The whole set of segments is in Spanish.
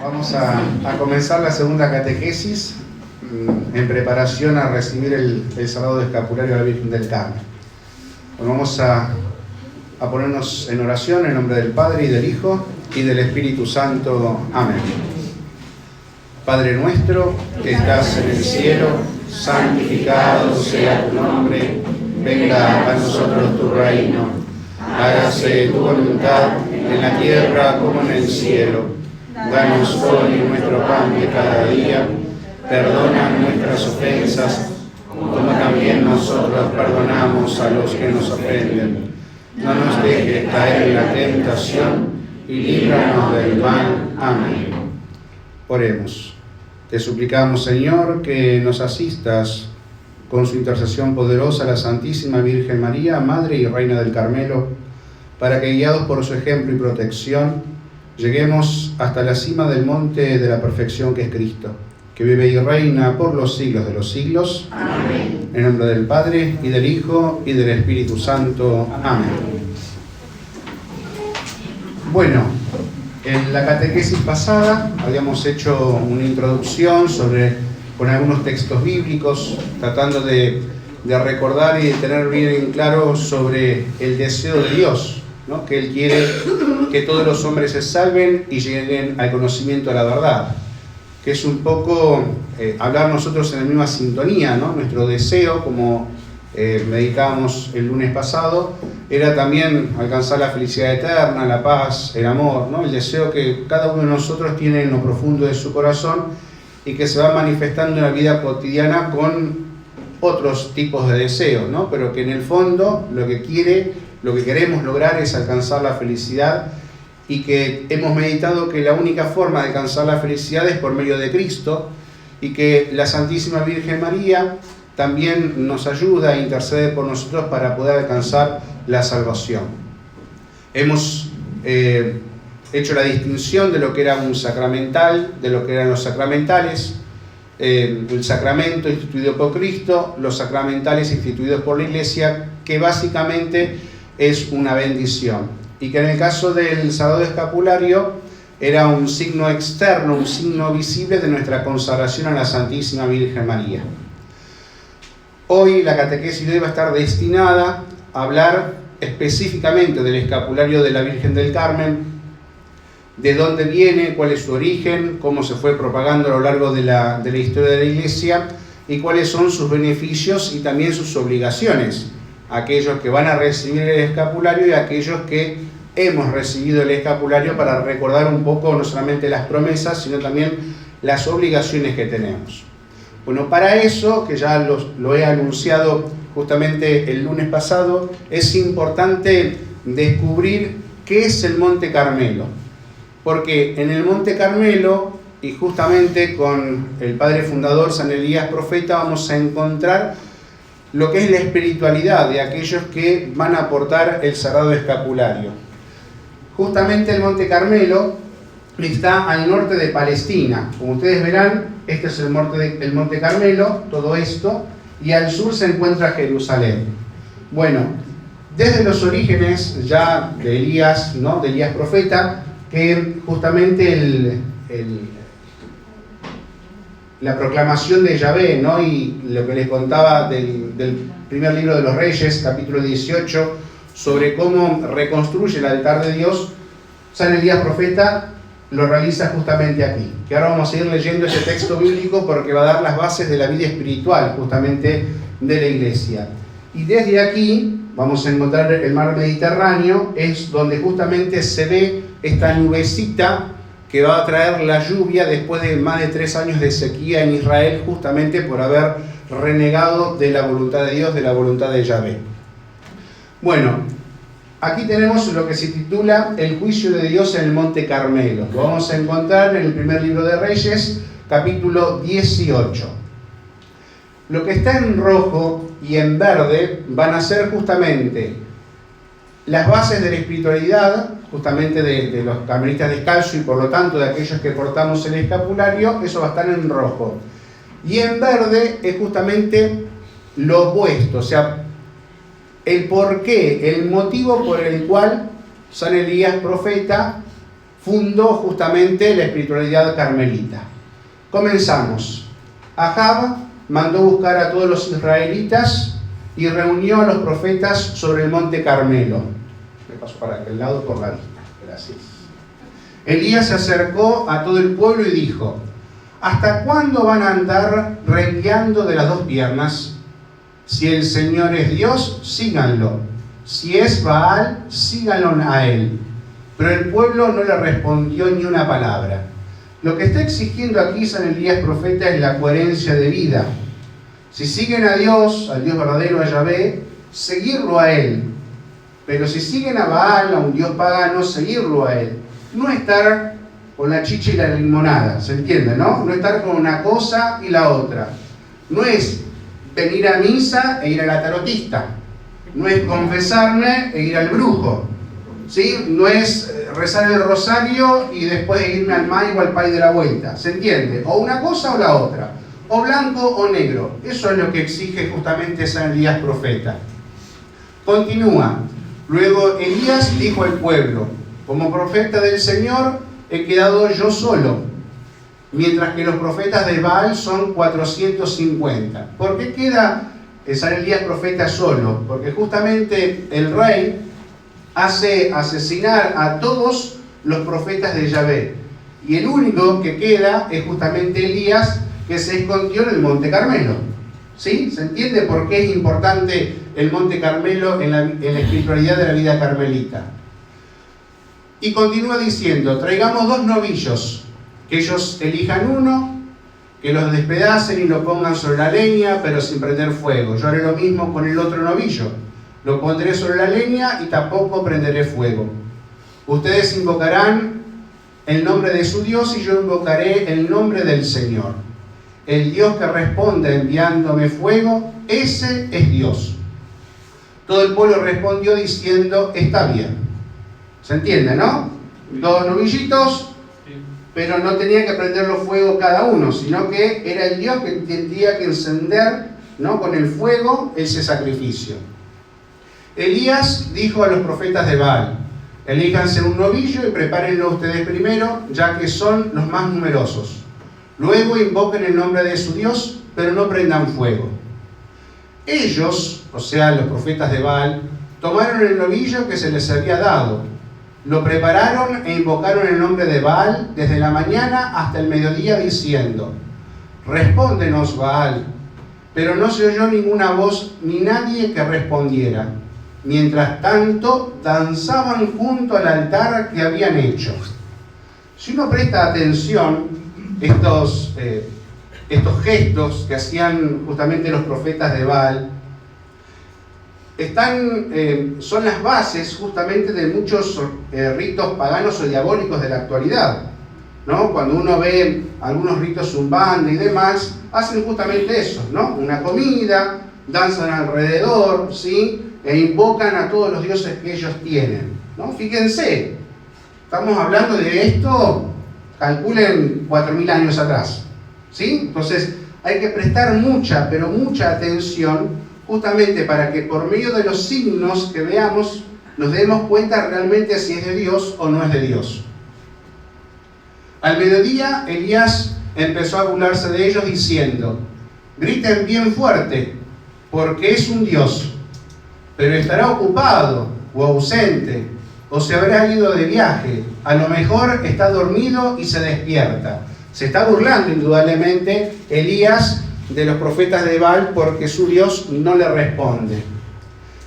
Vamos a comenzar la segunda catequesis en preparación a recibir el sagrado escapulario de la Virgen del Carmen. Bueno, vamos a ponernos en oración en nombre del Padre y del Hijo y del Espíritu Santo. Amén. Padre nuestro que estás en el cielo, santificado sea tu nombre, venga a nosotros tu reino, hágase tu voluntad en la tierra como en el cielo. Danos hoy nuestro pan de cada día, perdona nuestras ofensas, como también nosotros perdonamos a los que nos ofenden. No nos dejes caer en la tentación y líbranos del mal. Amén. Oremos. Te suplicamos, Señor, que nos asistas con su intercesión poderosa a la Santísima Virgen María, Madre y Reina del Carmelo, para que, guiados por su ejemplo y protección, lleguemos hasta la cima del monte de la perfección que es Cristo, que vive y reina por los siglos de los siglos. Amén. En nombre del Padre, y del Hijo, y del Espíritu Santo. Amén. Bueno, en la catequesis pasada habíamos hecho una introducción con algunos textos bíblicos, tratando de recordar y de tener bien en claro sobre el deseo de Dios, ¿no? Que Él quiere que todos los hombres se salven y lleguen al conocimiento de la verdad, que es un poco hablar nosotros en la misma sintonía, ¿no? Nuestro deseo, como meditábamos el lunes pasado, era también alcanzar la felicidad eterna, la paz, el amor, ¿no? El deseo que cada uno de nosotros tiene en lo profundo de su corazón y que se va manifestando en la vida cotidiana con otros tipos de deseos, ¿no? Pero que en el fondo lo que queremos lograr es alcanzar la felicidad, y que hemos meditado que la única forma de alcanzar la felicidad es por medio de Cristo, y que la Santísima Virgen María también nos ayuda e intercede por nosotros para poder alcanzar la salvación. Hemos hecho la distinción de lo que era un sacramental, de lo que eran los sacramentales, el sacramento instituido por Cristo, los sacramentales instituidos por la Iglesia, que básicamente es una bendición, y que en el caso del sagrado escapulario era un signo externo, un signo visible de nuestra consagración a la Santísima Virgen María. Hoy la catequesis de hoy va a estar destinada a hablar específicamente del escapulario de la Virgen del Carmen, de dónde viene, cuál es su origen, cómo se fue propagando a lo largo de la historia de la Iglesia y cuáles son sus beneficios y también sus obligaciones, aquellos que van a recibir el escapulario y aquellos que hemos recibido el escapulario, para recordar un poco no solamente las promesas, sino también las obligaciones que tenemos. Bueno, para eso, que ya lo he anunciado justamente el lunes pasado, es importante descubrir qué es el Monte Carmelo. Porque en el Monte Carmelo, y justamente con el padre fundador San Elías Profeta, vamos a encontrar lo que es la espiritualidad de aquellos que van a aportar el sagrado escapulario. Justamente el Monte Carmelo está al norte de Palestina. Como ustedes verán, este es el Monte Carmelo, todo esto, y al sur se encuentra Jerusalén. Bueno, desde los orígenes ya de Elías, ¿no? De Elías Profeta, que justamente la proclamación de Yahvé, ¿no? Y lo que les contaba del primer libro de los Reyes, capítulo 18, sobre cómo reconstruye el altar de Dios, San Elías Profeta lo realiza justamente aquí. Que ahora vamos a ir leyendo ese texto bíblico porque va a dar las bases de la vida espiritual justamente de la Iglesia. Y desde aquí vamos a encontrar el mar Mediterráneo, es donde justamente se ve esta nubecita que va a traer la lluvia después de más de 3 años de sequía en Israel, justamente por haber renegado de la voluntad de Dios, de la voluntad de Yahvé. Bueno, aquí tenemos lo que se titula el juicio de Dios en el Monte Carmelo. Lo vamos a encontrar en el primer libro de Reyes, capítulo 18. Lo que está en rojo y en verde van a ser justamente las bases de la espiritualidad, justamente de los carmelitas descalzos y por lo tanto de aquellos que portamos el escapulario. Eso va a estar en rojo. Y en verde es justamente lo opuesto, o sea, el porqué, el motivo por el cual San Elías Profeta fundó justamente la espiritualidad carmelita. Comenzamos. Ahab mandó buscar a todos los israelitas y reunió a los profetas sobre el monte Carmelo. Me paso para aquel lado por la vista. Gracias. Elías se acercó a todo el pueblo y dijo: ¿hasta cuándo van a andar rengueando de las dos piernas? Si el Señor es Dios, síganlo. Si es Baal, síganlo a él. Pero el pueblo no le respondió ni una palabra. Lo que está exigiendo aquí San Elías profeta es la coherencia de vida. Si siguen a Dios, al Dios verdadero, a Yahvé, seguirlo a él. Pero si siguen a Baal, a un Dios pagano, seguirlo a él. No estar con la chicha y la limonada, ¿se entiende, no? No estar con una cosa y la otra. No es venir a misa e ir a la tarotista. No es confesarme e ir al brujo. ¿Sí? No es rezar el rosario y después irme al maigo, al pay de la vuelta. ¿Se entiende? O una cosa o la otra. O blanco o negro. Eso es lo que exige justamente San Elías profeta. Continúa. Luego Elías dijo al pueblo: como profeta del Señor he quedado yo solo, mientras que los profetas de Baal son 450. ¿Por qué queda San Elías profeta solo? Porque justamente el rey hace asesinar a todos los profetas de Yahvé. Y el único que queda es justamente Elías, que se escondió en el Monte Carmelo. ¿Sí? ¿Se entiende por qué es importante el Monte Carmelo en la espiritualidad de la vida carmelita? Y continúa diciendo: traigamos 2 novillos, que ellos elijan uno, que los despedacen y lo pongan sobre la leña, pero sin prender fuego. Yo haré lo mismo con el otro novillo. Lo pondré sobre la leña y tampoco prenderé fuego. Ustedes invocarán el nombre de su Dios y yo invocaré el nombre del Señor. El Dios que responda enviándome fuego, ese es Dios. Todo el pueblo respondió diciendo: está bien. ¿Se entiende, no? 2 novillitos, pero no tenía que prenderlo fuego cada uno, sino que era el Dios que tendría que encender, ¿no?, con el fuego ese sacrificio. Elías dijo a los profetas de Baal: elíjanse un novillo y prepárenlo ustedes primero, ya que son los más numerosos. Luego invoquen el nombre de su Dios, pero no prendan fuego. Ellos, o sea, los profetas de Baal, tomaron el novillo que se les había dado, lo prepararon e invocaron el nombre de Baal desde la mañana hasta el mediodía, diciendo: respóndenos, Baal. Pero no se oyó ninguna voz ni nadie que respondiera. Mientras tanto, danzaban junto al altar que habían hecho. Si uno presta atención, estos gestos que hacían justamente los profetas de Baal, son las bases justamente de muchos ritos paganos o diabólicos de la actualidad, ¿no? Cuando uno ve algunos ritos zumbanda y demás, hacen justamente eso, ¿no? Una comida, danzan alrededor, ¿sí?, e invocan a todos los dioses que ellos tienen, ¿no? Fíjense, estamos hablando de esto, calculen 4000 años atrás, ¿sí? Entonces hay que prestar mucha, pero mucha atención, justamente para que por medio de los signos que veamos nos demos cuenta realmente si es de Dios o no es de Dios. Al mediodía Elías empezó a burlarse de ellos diciendo: griten bien fuerte, porque es un Dios, pero estará ocupado o ausente, o se habrá ido de viaje, a lo mejor está dormido y se despierta. Se está burlando indudablemente Elías de los profetas de Baal porque su Dios no le responde.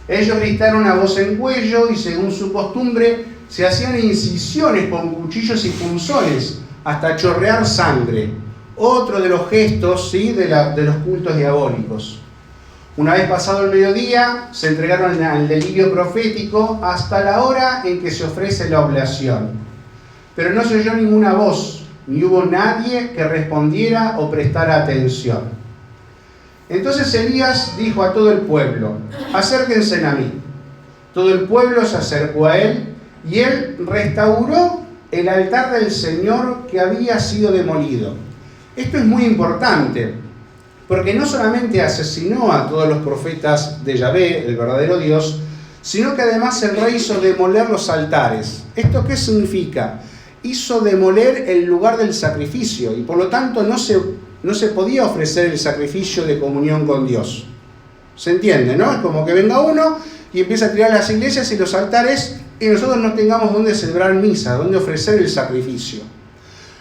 Ellos gritaron a voz en cuello y según su costumbre se hacían incisiones con cuchillos y punzones hasta chorrear sangre. Otro de los gestos, ¿sí?, de los cultos diabólicos. Una vez pasado el mediodía, se entregaron al delirio profético hasta la hora en que se ofrece la oblación. Pero no se oyó ninguna voz, ni hubo nadie que respondiera o prestara atención. Entonces Elías dijo a todo el pueblo: acérquense a mí. Todo el pueblo se acercó a él, y él restauró el altar del Señor que había sido demolido. Esto es muy importante, porque no solamente asesinó a todos los profetas de Yahvé, el verdadero Dios, sino que además el rey hizo demoler los altares. ¿Esto qué significa? hizo demoler el lugar del sacrificio y por lo tanto no se podía ofrecer el sacrificio de comunión con Dios. ¿Se entiende, no? Es como que venga uno y empieza a tirar las iglesias y los altares y nosotros no tengamos dónde celebrar misa, dónde ofrecer el sacrificio.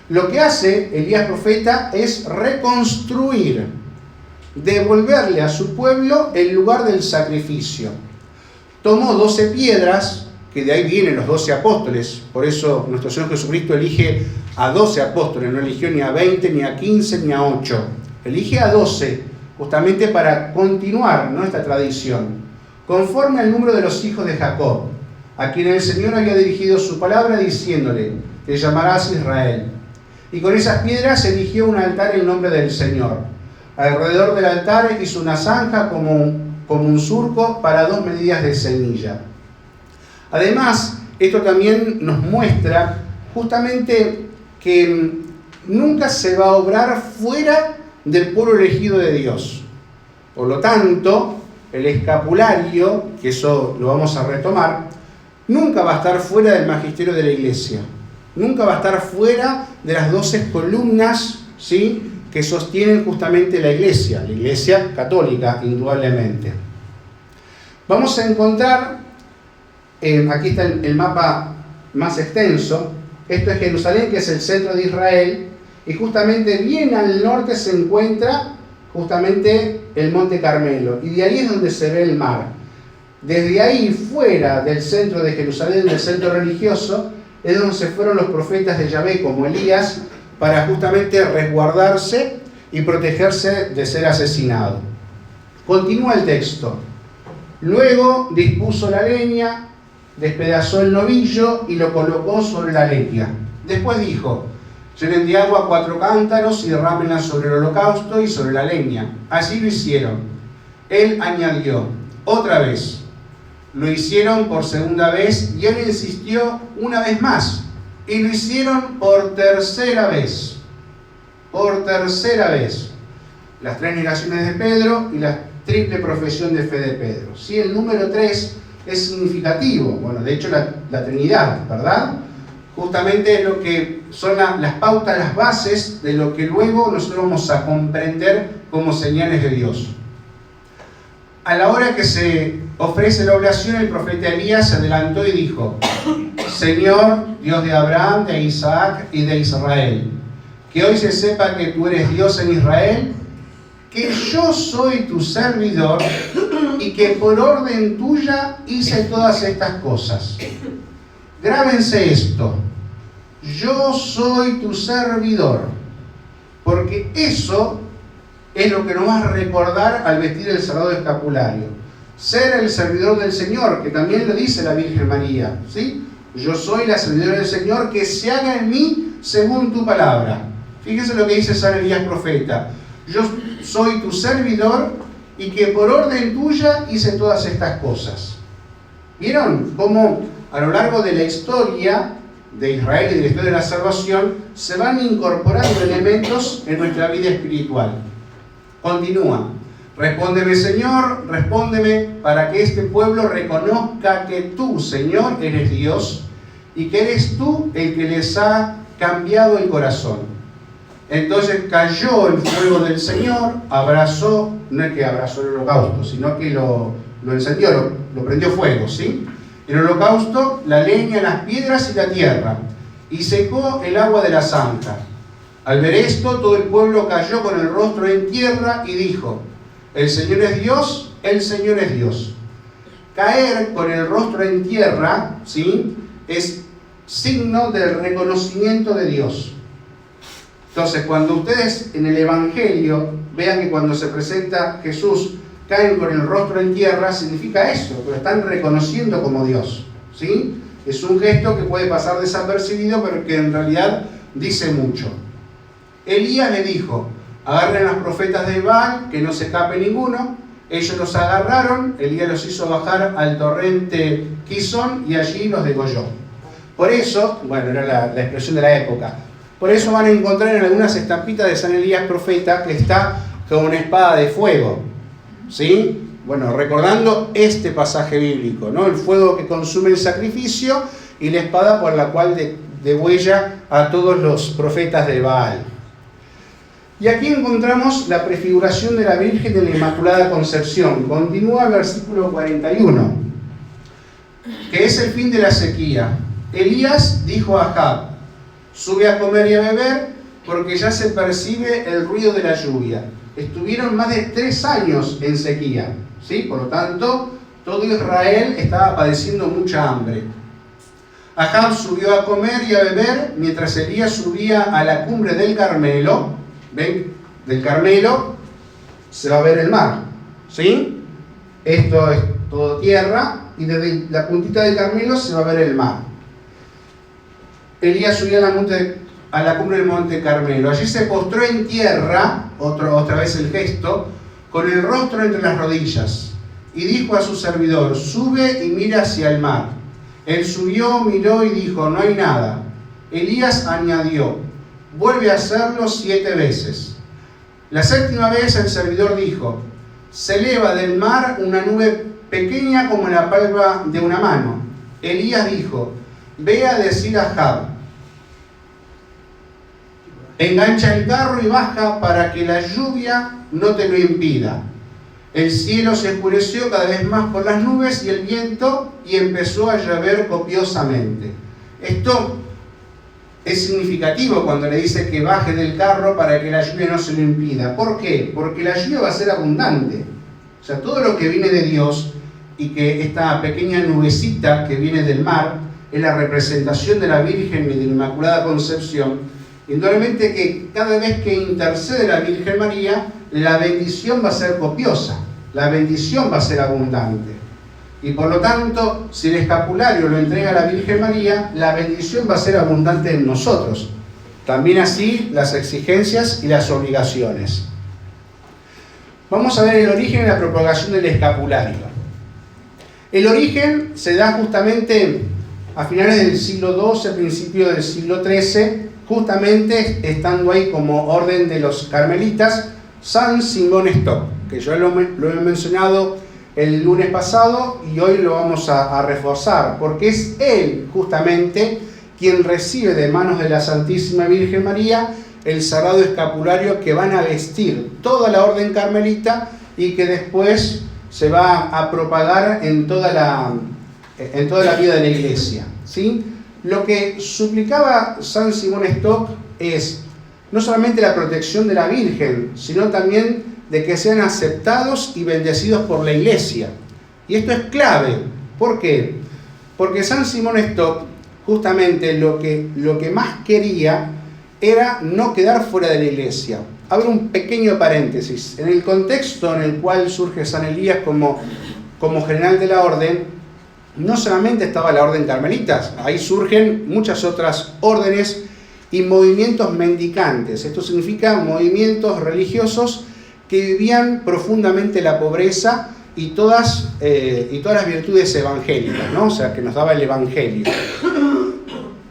Lo que hace Elías profeta es reconstruir, devolverle a su pueblo el lugar del sacrificio. Tomó 12 piedras, que de ahí vienen los 12 apóstoles, por eso nuestro Señor Jesucristo elige a 12 apóstoles, no eligió ni a 20, ni a 15, ni a 8, elige a 12, justamente para continuar esta tradición, conforme al número de los hijos de Jacob, a quien el Señor había dirigido su palabra diciéndole, te llamarás Israel. Y con esas piedras erigió un altar en nombre del Señor. Alrededor del altar hizo una zanja como un surco para 2 medidas de semilla. Además, esto también nos muestra justamente que nunca se va a obrar fuera del pueblo elegido de Dios. Por lo tanto, el escapulario, que eso lo vamos a retomar, nunca va a estar fuera del magisterio de la iglesia. Nunca va a estar fuera de las 12 columnas, ¿sí?, que sostienen justamente la iglesia católica, indudablemente. Vamos a encontrar, aquí está el mapa más extenso, esto es Jerusalén, que es el centro de Israel, y justamente bien al norte se encuentra justamente el Monte Carmelo, y de ahí es donde se ve el mar. Desde ahí, fuera del centro de Jerusalén, del centro religioso, es donde se fueron los profetas de Yahvé, como Elías, para justamente resguardarse y protegerse de ser asesinado. Continúa el texto. Luego dispuso la leña, despedazó el novillo y lo colocó sobre la leña. Después dijo, llenen de agua 4 cántaros y derrámenla sobre el holocausto y sobre la leña. Así lo hicieron. Él añadió, otra vez. Lo hicieron por segunda vez y él insistió una vez más. Y lo hicieron por tercera vez. Por tercera vez. Las 3 negaciones de Pedro y la triple profesión de fe de Pedro. Sí, el número 3 es significativo. Bueno, de hecho la Trinidad, ¿verdad? Justamente es lo que son las pautas, las bases de lo que luego nosotros vamos a comprender como señales de Dios. A la hora que se ofrece la oblación, el profeta Elías se adelantó y dijo, Señor, Dios de Abraham, de Isaac y de Israel, que hoy se sepa que tú eres Dios en Israel, que yo soy tu servidor y que por orden tuya hice todas estas cosas. Grábense esto, yo soy tu servidor, porque eso es lo que nos va a recordar al vestir el sagrado escapulario. Ser el servidor del Señor, que también lo dice la Virgen María, ¿sí? Yo soy la servidora del Señor, que se haga en mí según tu palabra. Fíjense lo que dice San Elías profeta. Yo soy tu servidor y que por orden tuya hice todas estas cosas. ¿Vieron cómo a lo largo de la historia de Israel y de la historia de la salvación se van incorporando elementos en nuestra vida espiritual? Continúa. Respóndeme, Señor, respóndeme para que este pueblo reconozca que tú, Señor, eres Dios y que eres tú el que les ha cambiado el corazón. Entonces cayó el fuego del Señor, abrazó, no es que abrazó el holocausto, sino que lo encendió, lo prendió fuego, ¿sí? El holocausto, la leña, las piedras y la tierra, y secó el agua de la zanja. Al ver esto, todo el pueblo cayó con el rostro en tierra y dijo, el Señor es Dios, el Señor es Dios. Caer con el rostro en tierra, ¿sí?, es signo del reconocimiento de Dios. Entonces, cuando ustedes en el Evangelio vean que cuando se presenta Jesús caen con el rostro en tierra, significa eso, que lo están reconociendo como Dios, ¿sí? Es un gesto que puede pasar desapercibido, pero que en realidad dice mucho. Elías le dijo, agarren a los profetas de Baal, que no se escape ninguno. Ellos los agarraron, Elías los hizo bajar al torrente Quizón y allí los degolló. Por eso, bueno, era la expresión de la época, por eso van a encontrar en algunas estampitas de San Elías profeta que está con una espada de fuego, ¿sí? Bueno, recordando este pasaje bíblico, ¿no? El fuego que consume el sacrificio y la espada por la cual de huella a todos los profetas de Baal. Y aquí encontramos la prefiguración de la Virgen de la Inmaculada Concepción. Continúa el versículo 41, que es el fin de la sequía. Elías dijo a Ahab: sube a comer y a beber, porque ya se percibe el ruido de la lluvia. Estuvieron más de 3 años en sequía, ¿sí? Por lo tanto, todo Israel estaba padeciendo mucha hambre. Ahab subió a comer y a beber, mientras Elías subía a la cumbre del Carmelo. ¿Ven? Del Carmelo se va a ver el mar, ¿sí? Esto es todo tierra, y desde la puntita del Carmelo se va a ver el mar. Elías subió a la cumbre del monte Carmelo. Allí se postró en tierra, otra vez el gesto, con el rostro entre las rodillas, y dijo a su servidor: sube y mira hacia el mar. Él subió, miró y dijo: no hay nada. Elías añadió: vuelve a hacerlo 7 veces. La 7ª vez el servidor dijo: se eleva del mar una nube pequeña como la palma de una mano. Elías dijo: ve a decir a Ahab: engancha el carro y baja para que la lluvia no te lo impida. El cielo se oscureció cada vez más por las nubes y el viento, y empezó a llover copiosamente. Esto es significativo cuando le dice que baje del carro para que la lluvia no se lo impida. ¿Por qué? Porque la lluvia va a ser abundante. O sea, todo lo que viene de Dios, y que esta pequeña nubecita que viene del mar es la representación de la Virgen y de la Inmaculada Concepción, indudablemente que cada vez que intercede la Virgen María, la bendición va a ser copiosa, la bendición va a ser abundante. Y por lo tanto, si el escapulario lo entrega a la Virgen María, la bendición va a ser abundante en nosotros. También así las exigencias y las obligaciones. Vamos a ver el origen y la propagación del escapulario. El origen se da justamente a finales del siglo XII, principio del siglo XIII, justamente estando ahí como orden de los carmelitas, San Simón Stock, que yo lo he mencionado el lunes pasado y hoy lo vamos a reforzar, porque es él justamente quien recibe de manos de la Santísima Virgen María el sagrado escapulario que van a vestir toda la orden carmelita y que después se va a propagar en toda la vida de la Iglesia, ¿sí? Lo que suplicaba San Simón Stock es no solamente la protección de la Virgen, sino también de que sean aceptados y bendecidos por la Iglesia. Y esto es clave. ¿Por qué? Porque San Simón Stock justamente lo que más quería era no quedar fuera de la Iglesia. Abro un pequeño paréntesis. En el contexto en el cual surge San Elías como general de la orden, no solamente estaba la orden carmelita, ahí surgen muchas otras órdenes y movimientos mendicantes. Esto significa movimientos religiosos que vivían profundamente la pobreza y todas las virtudes evangélicas, ¿no? O sea, que nos daba el Evangelio.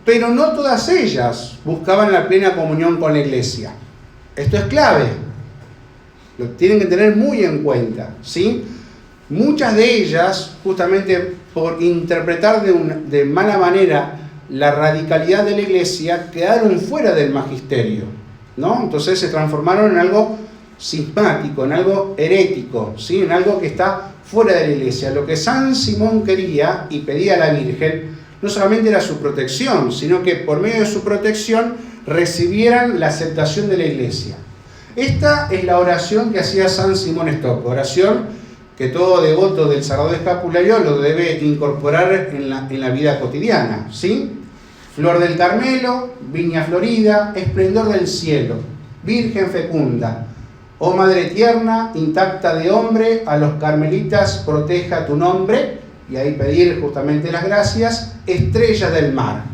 Pero no todas ellas buscaban la plena comunión con la Iglesia. Esto es clave. Lo tienen que tener muy en cuenta, ¿sí? Muchas de ellas, justamente por interpretar de mala manera la radicalidad de la Iglesia, quedaron fuera del magisterio, ¿no? Entonces se transformaron en algo cismático, en algo herético, ¿sí? En algo que está fuera de la Iglesia. Lo que San Simón quería y pedía a la Virgen no solamente era su protección, sino que por medio de su protección recibieran la aceptación de la Iglesia. Esta es la oración que hacía San Simón Stock, oración que todo devoto del Sagrado Escapulario lo debe incorporar en la vida cotidiana, ¿sí? Flor del Carmelo, viña florida, esplendor del cielo, Virgen fecunda, oh Madre tierna, intacta de hombre, a los carmelitas proteja tu nombre, y ahí pedir justamente las gracias, estrella del mar.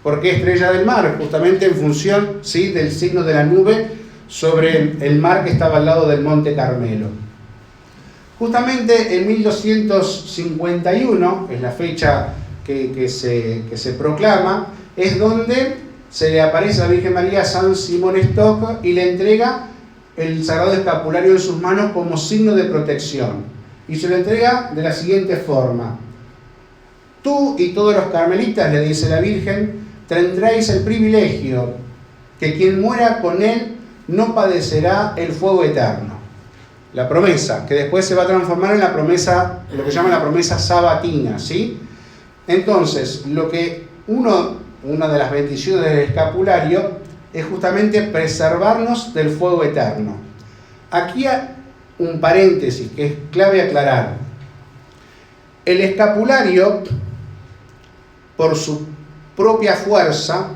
¿Por qué estrella del mar? Justamente en función, ¿sí?, del signo de la nube sobre el mar que estaba al lado del monte Carmelo. Justamente en 1251, es la fecha que se proclama, es donde se le aparece a la Virgen María a San Simón Stock y le entrega el Sagrado Escapulario en sus manos como signo de protección. Y se lo entrega de la siguiente forma: tú y todos los carmelitas, le dice la Virgen, tendréis el privilegio que quien muera con él no padecerá el fuego eterno. La promesa, que después se va a transformar en la promesa, lo que llaman la promesa sabatina, ¿sí? Entonces, una de las bendiciones del escapulario es justamente preservarnos del fuego eterno. Aquí hay un paréntesis que es clave aclarar. El escapulario, por su propia fuerza,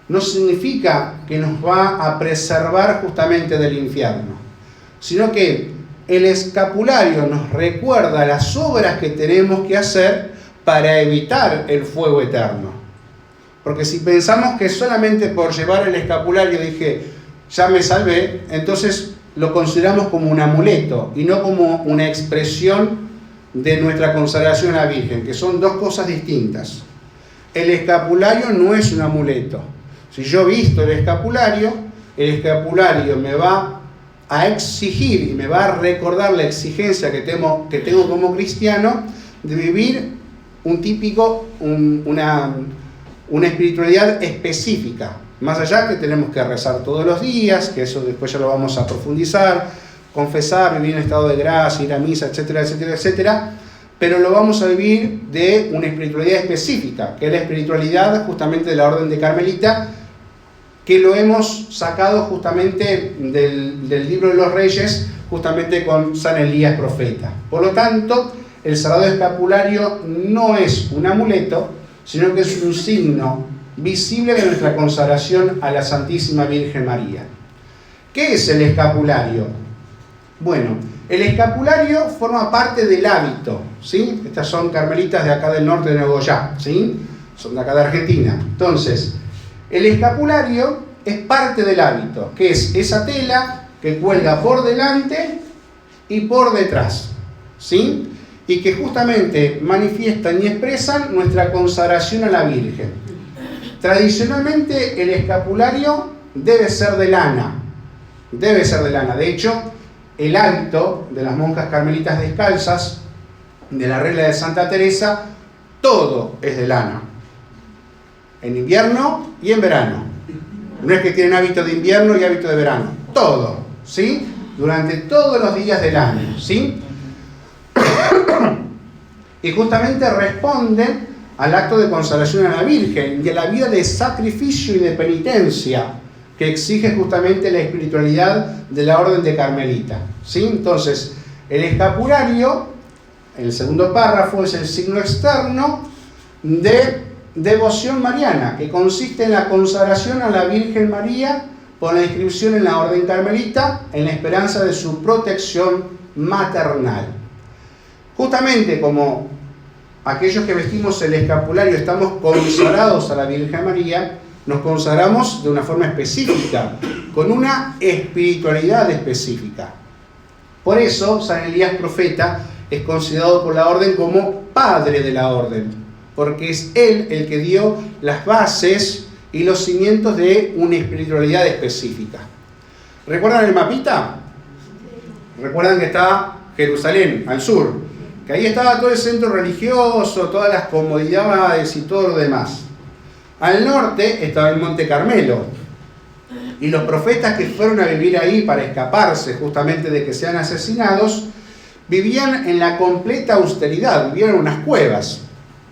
no significa que nos va a preservar justamente del infierno, sino que el escapulario nos recuerda las obras que tenemos que hacer para evitar el fuego eterno. Porque si pensamos que solamente por llevar el escapulario dije, ya me salvé, entonces lo consideramos como un amuleto y no como una expresión de nuestra consagración a la Virgen, que son dos cosas distintas. El escapulario no es un amuleto. Si yo visto el escapulario me va a exigir y me va a recordar la exigencia que tengo como cristiano de vivir una espiritualidad específica. Más allá que tenemos que rezar todos los días, que eso después ya lo vamos a profundizar, confesar, vivir en estado de gracia, ir a misa, etcétera, etcétera, etcétera, pero lo vamos a vivir de una espiritualidad específica, que es la espiritualidad justamente de la Orden de Carmelita, que lo hemos sacado justamente del libro de los Reyes, justamente con San Elías profeta. Por lo tanto, el sagrado escapulario no es un amuleto, sino que es un signo visible de nuestra consagración a la Santísima Virgen María. ¿Qué es el escapulario? Bueno, el escapulario forma parte del hábito, ¿sí? Estas son carmelitas de acá del norte de Nogoyá, ¿sí? Son de acá de Argentina. Entonces, el escapulario es parte del hábito, que es esa tela que cuelga por delante y por detrás, ¿sí? Y que justamente manifiestan y expresan nuestra consagración a la Virgen. Tradicionalmente el escapulario debe ser de lana. De hecho, el hábito de las monjas carmelitas descalzas, de la regla de Santa Teresa, todo es de lana. En invierno y en verano. No es que tienen hábito de invierno y hábito de verano. Todo, ¿sí? Durante todos los días del año, ¿sí? Y justamente responden al acto de consagración a la Virgen y a la vida de sacrificio y de penitencia que exige justamente la espiritualidad de la Orden de Carmelita, ¿sí? Entonces, el escapulario, en el segundo párrafo, es el signo externo de devoción mariana, que consiste en la consagración a la Virgen María por la inscripción en la Orden Carmelita, en la esperanza de su protección maternal. Justamente como aquellos que vestimos el escapulario estamos consagrados a la Virgen María, nos consagramos de una forma específica, con una espiritualidad específica. Por eso, San Elías profeta es considerado por la Orden como padre de la Orden, porque es él el que dio las bases y los cimientos de una espiritualidad específica. ¿Recuerdan el mapita? ¿Recuerdan que está Jerusalén, al sur? Que ahí estaba todo el centro religioso, todas las comodidades y todo lo demás. Al norte estaba el Monte Carmelo. Y los profetas que fueron a vivir ahí para escaparse justamente de que sean asesinados, vivían en la completa austeridad, vivían en unas cuevas,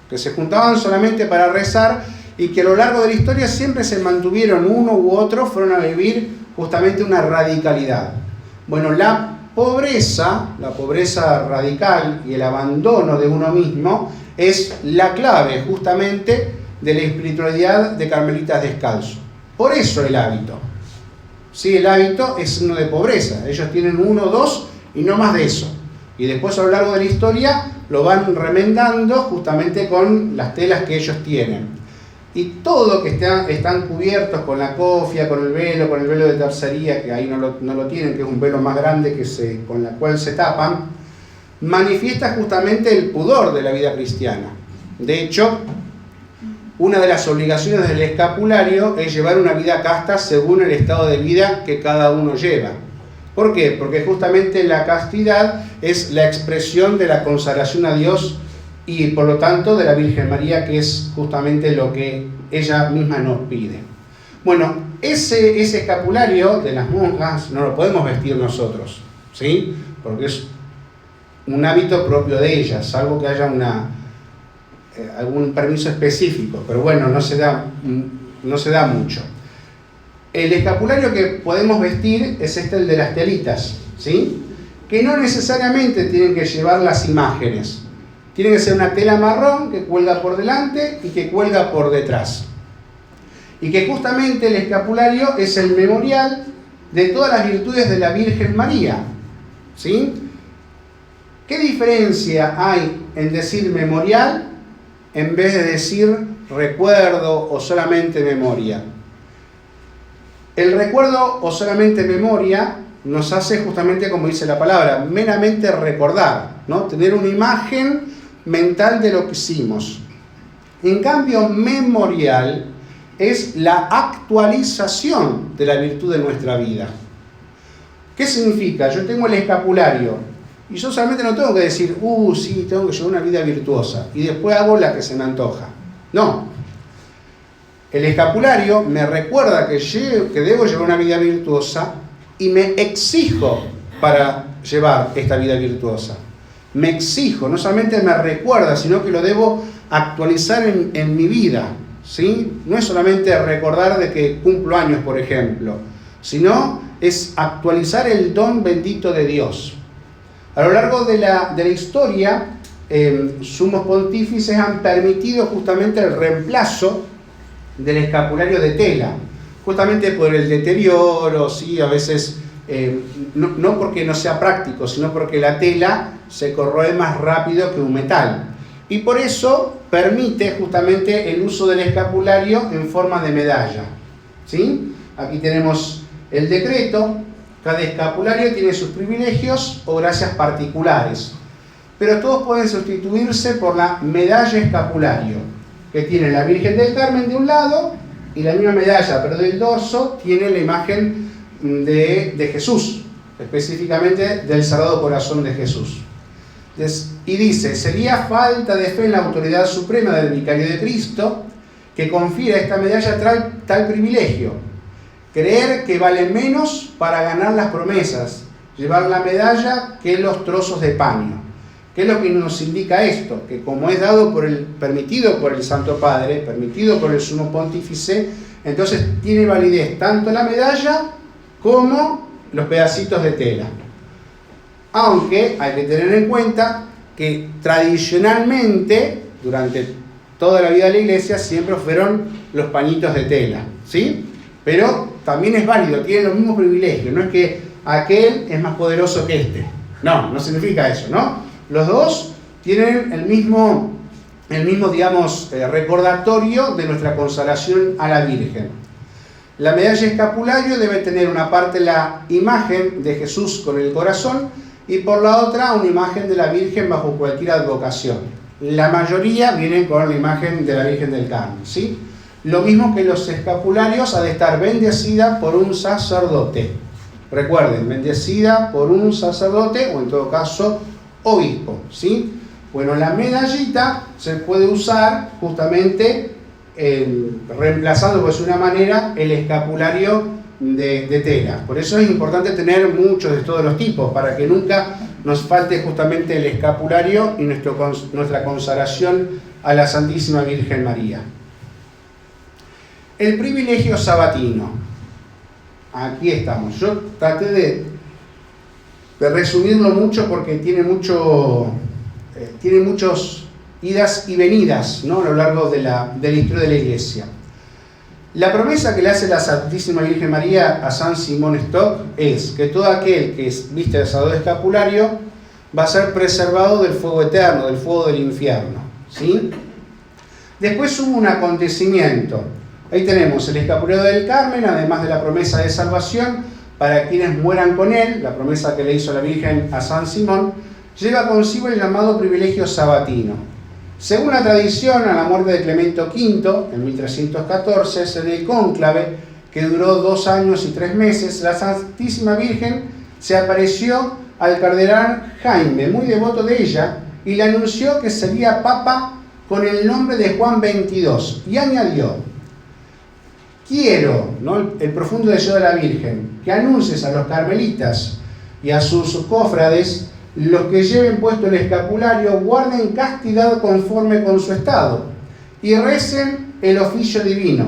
que se juntaban solamente para rezar y que a lo largo de la historia siempre se mantuvieron, uno u otro, fueron a vivir justamente una radicalidad. Bueno, la pobreza radical y el abandono de uno mismo es la clave justamente de la espiritualidad de carmelitas descalzos. Por eso el hábito. Sí, el hábito es signo de pobreza. Ellos tienen uno, dos y no más de eso. Y después a lo largo de la historia lo van remendando justamente con las telas que ellos tienen. Y todo que están cubiertos con la cofia, con el velo de tercería, que ahí no lo tienen, que es un velo más grande con la cual se tapan, manifiesta justamente el pudor de la vida cristiana. De hecho, una de las obligaciones del escapulario es llevar una vida casta según el estado de vida que cada uno lleva. ¿Por qué? Porque justamente la castidad es la expresión de la consagración a Dios y por lo tanto de la Virgen María, que es justamente lo que ella misma nos pide. Bueno, ese escapulario de las monjas no lo podemos vestir nosotros, ¿sí? Porque es un hábito propio de ellas, salvo que haya algún permiso específico, pero bueno, no se da mucho. El escapulario que podemos vestir es el de las telitas, ¿sí? Que no necesariamente tienen que llevar las imágenes. Tiene que ser una tela marrón que cuelga por delante y que cuelga por detrás. Y que justamente el escapulario es el memorial de todas las virtudes de la Virgen María, ¿sí? ¿Qué diferencia hay en decir memorial en vez de decir recuerdo o solamente memoria? El recuerdo o solamente memoria nos hace justamente, como dice la palabra, meramente recordar, ¿no? Tener una imagen mental de lo que hicimos. En cambio, memorial es la actualización de la virtud de nuestra vida. ¿Qué significa? Yo tengo el escapulario y yo solamente no tengo que decir, sí, tengo que llevar una vida virtuosa y después hago la que se me antoja. No. El escapulario me recuerda que debo llevar una vida virtuosa y me exijo para llevar esta vida virtuosa. Me exijo, no solamente me recuerda, sino que lo debo actualizar en mi vida, ¿sí? No es solamente recordar de que cumplo años, por ejemplo, sino es actualizar el don bendito de Dios. A lo largo de la historia, sumos pontífices han permitido justamente el reemplazo del escapulario de tela, justamente por el deterioro, ¿sí? A veces no porque no sea práctico, sino porque la tela se corroe más rápido que un metal. Y por eso permite justamente el uso del escapulario en forma de medalla, ¿sí? Aquí tenemos el decreto. Cada escapulario tiene sus privilegios o gracias particulares, pero todos pueden sustituirse por la medalla escapulario, que tiene la Virgen del Carmen de un lado y la misma medalla, pero del dorso tiene la imagen de Jesús, específicamente del Sagrado Corazón de Jesús. Y dice, sería falta de fe en la autoridad suprema del Vicario de Cristo que confiera a esta medalla tal privilegio: creer que vale menos para ganar las promesas, llevar la medalla que los trozos de paño. ¿Qué es lo que nos indica esto? Que como es dado permitido por el Santo Padre, permitido por el Sumo Pontífice, entonces tiene validez tanto la medalla como los pedacitos de tela. Aunque hay que tener en cuenta que tradicionalmente, durante toda la vida de la Iglesia, siempre fueron los pañitos de tela, ¿sí? Pero también es válido, tiene los mismos privilegios, no es que aquel es más poderoso que este. No significa eso, ¿no? Los dos tienen el mismo digamos, recordatorio de nuestra consagración a la Virgen. La medalla escapulario debe tener una parte la imagen de Jesús con el corazón y por la otra una imagen de la Virgen bajo cualquier advocación. La mayoría vienen con la imagen de la Virgen del Carmen, ¿sí? Lo mismo que los escapularios ha de estar bendecida por un sacerdote. Recuerden, bendecida por un sacerdote o en todo caso obispo, ¿sí? Bueno, la medallita se puede usar justamente reemplazando pues de una manera el escapulario de tela. Por eso es importante tener muchos de todos los tipos, para que nunca nos falte justamente el escapulario y nuestra consagración a la Santísima Virgen María. El privilegio sabatino. Aquí estamos. Yo traté de resumirlo mucho porque tiene muchos idas y venidas, ¿no? A lo largo de la historia de la Iglesia. La promesa que le hace la Santísima Virgen María a San Simón Stock es que todo aquel que viste el sagrado escapulario va a ser preservado del fuego eterno, del fuego del infierno, ¿sí? Después hubo un acontecimiento. Ahí tenemos el escapulario del Carmen, además de la promesa de salvación para quienes mueran con él, la promesa que le hizo la Virgen a San Simón, lleva consigo el llamado privilegio sabatino. Según la tradición, a la muerte de Clemente V, en 1314, en el cónclave, que duró 2 años y 3 meses, la Santísima Virgen se apareció al cardenal Jaime, muy devoto de ella, y le anunció que sería papa con el nombre de Juan XXII. Y añadió: quiero, ¿no?, el profundo deseo de la Virgen, que anuncies a los carmelitas y a sus cofrades, los que lleven puesto el escapulario, guarden castidad conforme con su estado y recen el oficio divino.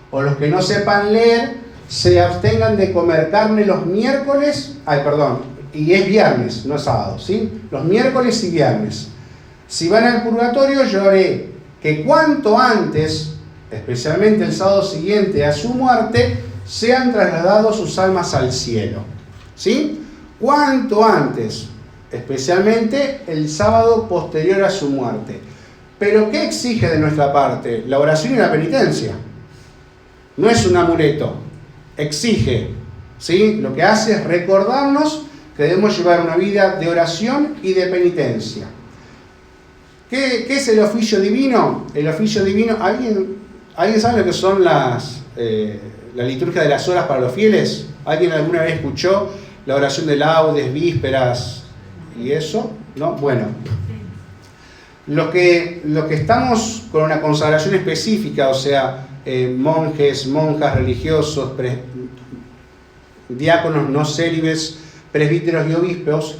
O los que no sepan leer, se abstengan de comer carne los miércoles, y es viernes, no es sábado, ¿sí? Los miércoles y viernes. Si van al purgatorio, yo haré que cuanto antes, especialmente el sábado siguiente a su muerte, sean trasladados sus almas al cielo. ¿Sí? Cuanto antes, especialmente el sábado posterior a su muerte. Pero ¿qué exige de nuestra parte? La oración y la penitencia. No es un amuleto, exige, ¿sí? Lo que hace es recordarnos que debemos llevar una vida de oración y de penitencia. ¿Qué es el oficio divino? El oficio divino, ¿alguien sabe lo que son la liturgia de las horas para los fieles? ¿Alguien alguna vez escuchó la oración de laudes, vísperas y eso? ¿No? Bueno, los que estamos con una consagración específica, o sea, monjes, monjas, religiosos, diáconos no célibes, presbíteros y obispos,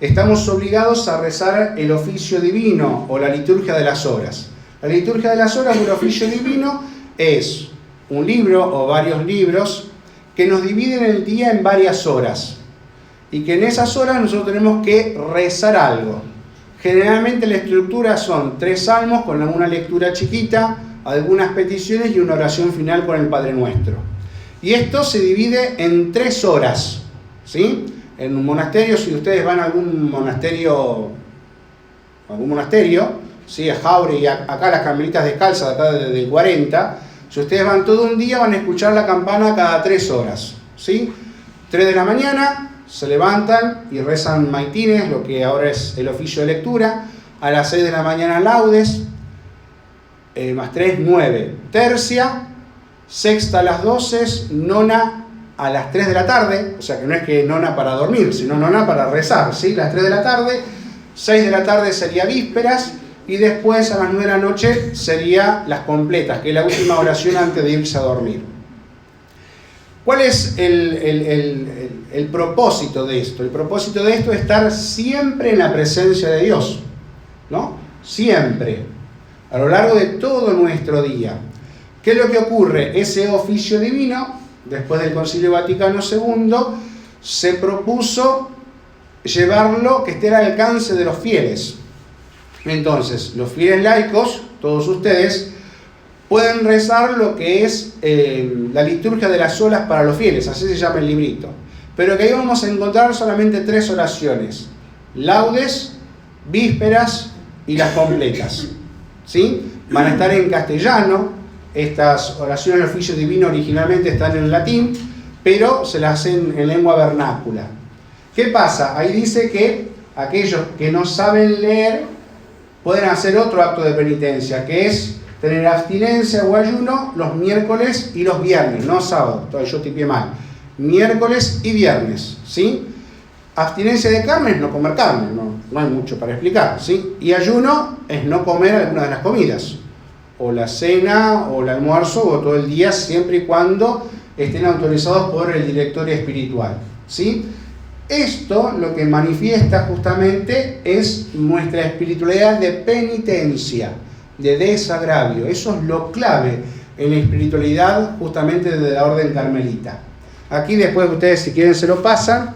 estamos obligados a rezar el oficio divino o la liturgia de las horas. La liturgia de las horas o el oficio divino es un libro o varios libros que nos dividen el día en varias horas y que en esas horas nosotros tenemos que rezar algo. Generalmente la estructura son 3 salmos con una lectura chiquita, algunas peticiones y una oración final con el Padre Nuestro. Y esto se divide en 3 horas, ¿sí? En un monasterio, si ustedes van a algún monasterio, ¿sí?, a Jaure y acá las Carmelitas Descalzas, acá desde el 40, si ustedes van todo un día van a escuchar la campana cada 3 horas, ¿sí? 3 de la mañana se levantan y rezan maitines, lo que ahora es el oficio de lectura. A las 6 de la mañana laudes, más 3, 9. Tercia, sexta a las 12, nona a las 3 de la tarde, o sea que no es que nona para dormir, sino nona para rezar, ¿sí? Las 3 de la tarde, 6 de la tarde sería vísperas, y después a las 9 de la noche sería las completas, que es la última oración antes de irse a dormir. ¿Cuál es el propósito de esto? El propósito de esto es estar siempre en la presencia de Dios, ¿no? Siempre, a lo largo de todo nuestro día. ¿Qué es lo que ocurre? Ese oficio divino, después del Concilio Vaticano II, se propuso llevarlo que esté al alcance de los fieles. Entonces, los fieles laicos, todos ustedes, pueden rezar lo que es la liturgia de las horas para los fieles, así se llama el librito. Pero que ahí vamos a encontrar solamente 3 oraciones: laudes, vísperas y las completas. ¿Sí? Van a estar en castellano. Estas oraciones del oficio divino originalmente están en latín, pero se las hacen en lengua vernácula. ¿Qué pasa? Ahí dice que aquellos que no saben leer pueden hacer otro acto de penitencia, que es tener abstinencia o ayuno los miércoles y los viernes, no sábado, yo tipié mal, miércoles y viernes, ¿sí? Abstinencia de carne es no comer carne, no hay mucho para explicar, ¿sí? Y ayuno es no comer alguna de las comidas, o la cena, o el almuerzo, o todo el día, siempre y cuando estén autorizados por el directorio espiritual, ¿sí? Esto lo que manifiesta justamente es nuestra espiritualidad de penitencia, de desagravio. Eso es lo clave en la espiritualidad justamente de la orden carmelita. Aquí después ustedes, si quieren, se lo pasan.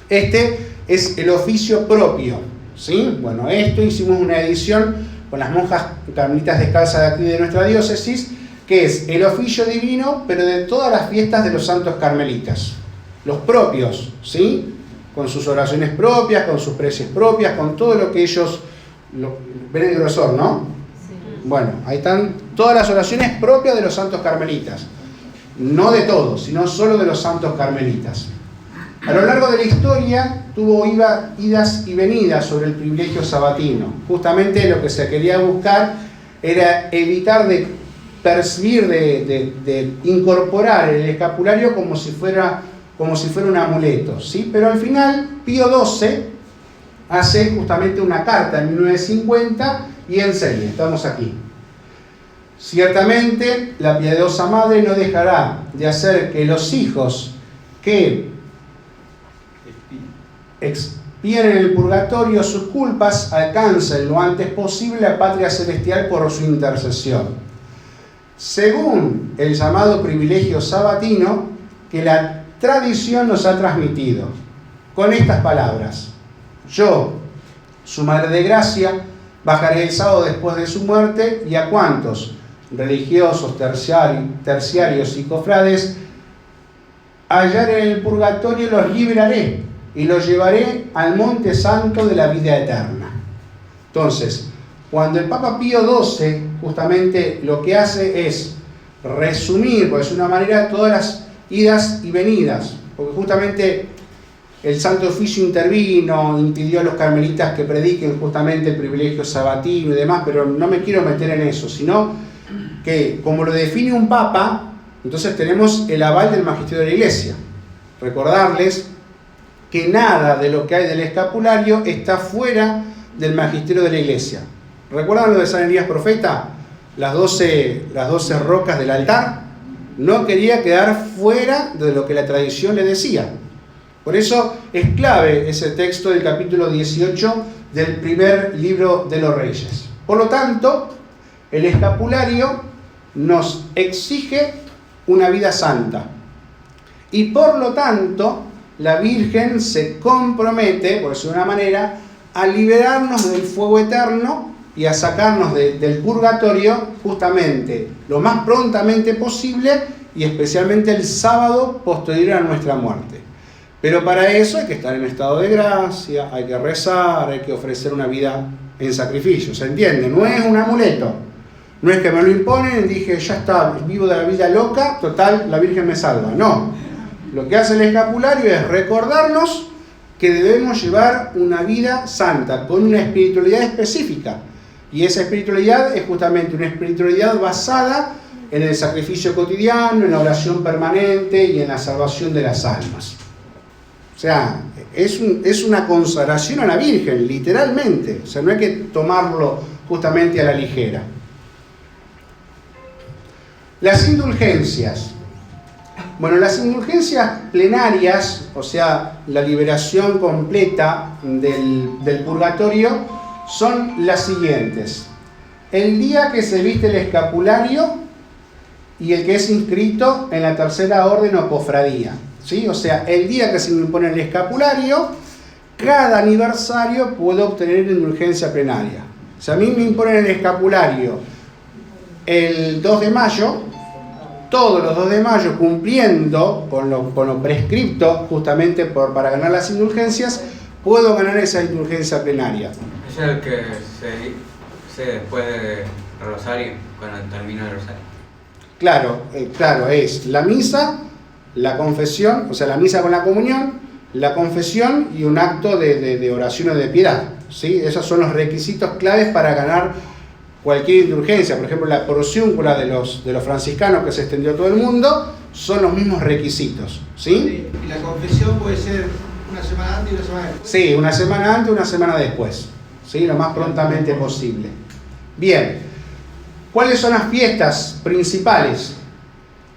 Este es el oficio propio, ¿sí? Bueno, esto hicimos una edición con las monjas carmelitas descalzas de aquí de nuestra diócesis, que es el oficio divino, pero de todas las fiestas de los santos carmelitas. Los propios, ¿sí? Con sus oraciones propias, con sus preces propias, con todo lo que ellos... ¿Ven el grosor, no? Sí. Bueno, ahí están todas las oraciones propias de los santos carmelitas. No de todos, sino solo de los santos carmelitas. A lo largo de la historia tuvo idas y venidas sobre el privilegio sabatino. Justamente lo que se quería buscar era evitar de percibir, de incorporar el escapulario como si fuera un amuleto, ¿sí? Pero al final Pío XII, hace justamente una carta en 1950 y enseña, estamos aquí. Ciertamente, la piadosa madre no dejará de hacer que los hijos que expíen en el purgatorio sus culpas alcancen lo antes posible la patria celestial por su intercesión. Según el llamado privilegio sabatino que la tradición nos ha transmitido, con estas palabras: yo, su madre de gracia, bajaré el sábado después de su muerte, y a cuantos religiosos, terciarios y cofrades hallare en el purgatorio los liberaré y los llevaré al monte santo de la vida eterna. Entonces, cuando el Papa Pío XII justamente lo que hace es resumir, por decir una manera, todas las idas y venidas, porque justamente el Santo Oficio intervino, impidió a los carmelitas que prediquen justamente el privilegio sabatino y demás, pero no me quiero meter en eso, sino que, como lo define un papa, entonces tenemos el aval del magisterio de la Iglesia. Recordarles que nada de lo que hay del escapulario está fuera del magisterio de la Iglesia. ¿Recuerdan lo de San Elías Profeta? Las 12 rocas del altar. No quería quedar fuera de lo que la tradición le decía. Por eso es clave ese texto del capítulo 18 del primer libro de los Reyes. Por lo tanto, el escapulario nos exige una vida santa. Y por lo tanto, la Virgen se compromete, por decirlo de una manera, a liberarnos del fuego eterno y a sacarnos del purgatorio justamente lo más prontamente posible, y especialmente el sábado posterior a nuestra muerte. Pero para eso hay que estar en estado de gracia, hay que rezar, hay que ofrecer una vida en sacrificio, ¿se entiende? No es un amuleto, no es que me lo imponen y dije, ya está, vivo de la vida loca, total, la Virgen me salva. No, lo que hace el escapulario es recordarnos que debemos llevar una vida santa, con una espiritualidad específica. Y esa espiritualidad es justamente una espiritualidad basada en el sacrificio cotidiano, en la oración permanente y en la salvación de las almas. O sea, es una consagración a la Virgen, literalmente. O sea, no hay que tomarlo justamente a la ligera. Las indulgencias. Bueno, las indulgencias plenarias, o sea, la liberación completa del purgatorio, son las siguientes. El día que se viste el escapulario y el que es inscrito en la tercera orden o cofradía. ¿Sí? O sea, el día que se impone el escapulario, cada aniversario puedo obtener indulgencia plenaria. O sea, a mí me imponen el escapulario el 2 de mayo, todos los 2 de mayo, cumpliendo con lo prescripto justamente para ganar las indulgencias, puedo ganar esa indulgencia plenaria. Es el que se después del rosario, cuando termina el rosario. Claro, es la misa, la confesión, o sea, la misa con la comunión, la confesión y un acto de oración o de piedad, ¿sí? Esos son los requisitos claves para ganar cualquier indulgencia. Por ejemplo, la porciúncula de los franciscanos, que se extendió a todo el mundo, son los mismos requisitos, ¿sí? ¿Y la confesión puede ser una semana antes y una semana después? Sí, una semana antes y una semana después, ¿sí? Lo más prontamente posible. Bien, ¿cuáles son las fiestas principales?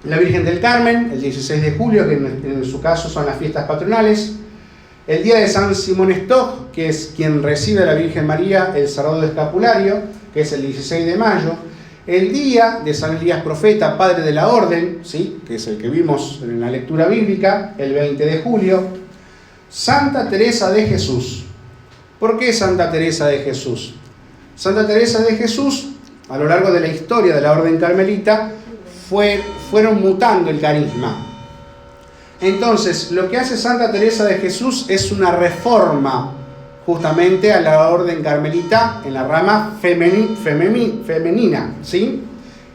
La Virgen del Carmen, el 16 de julio, que en su caso son las fiestas patronales. El día de San Simón Stock, que es quien recibe a la Virgen María el sagrado escapulario, que es el 16 de mayo. El día de San Elías Profeta, padre de la orden, ¿sí? Que es el que vimos en la lectura bíblica, el 20 de julio. Santa Teresa de Jesús. ¿Por qué Santa Teresa de Jesús? Santa Teresa de Jesús, a lo largo de la historia de la orden carmelita, fueron mutando el carisma. Entonces, lo que hace Santa Teresa de Jesús es una reforma justamente a la orden carmelita en la rama femenina, ¿sí?